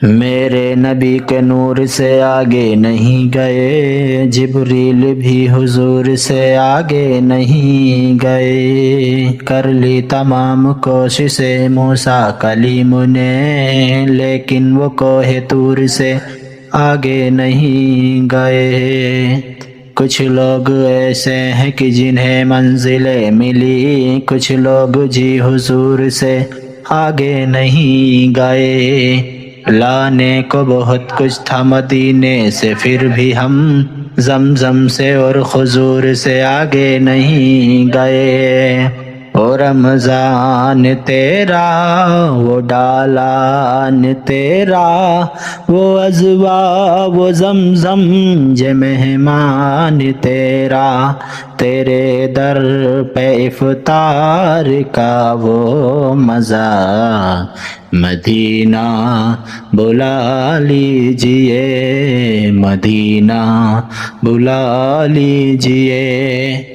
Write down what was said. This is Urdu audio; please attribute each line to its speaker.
Speaker 1: میرے نبی کے نور سے آگے نہیں گئے، جبریل بھی حضور سے آگے نہیں گئے، کر لی تمام کوششیں موسیٰ کلیم نے، لیکن وہ کوہ طور سے آگے نہیں گئے۔ کچھ لوگ ایسے ہیں کہ جنہیں منزلیں ملی، کچھ لوگ جی حضور سے آگے نہیں گئے، لانے کو بہت کچھ تھا مدینے سے، پھر بھی ہم زمزم سے اور خضور سے آگے نہیں گئے۔ وہ رمضان تیرا، وہ ڈالان تیرا، وہ عذوا وہ زمزم جے مہمان تیرا، تیرے در پہ افطار کا وہ مزہ، مدینہ بلا لیجئے، مدینہ بلا لیجئے۔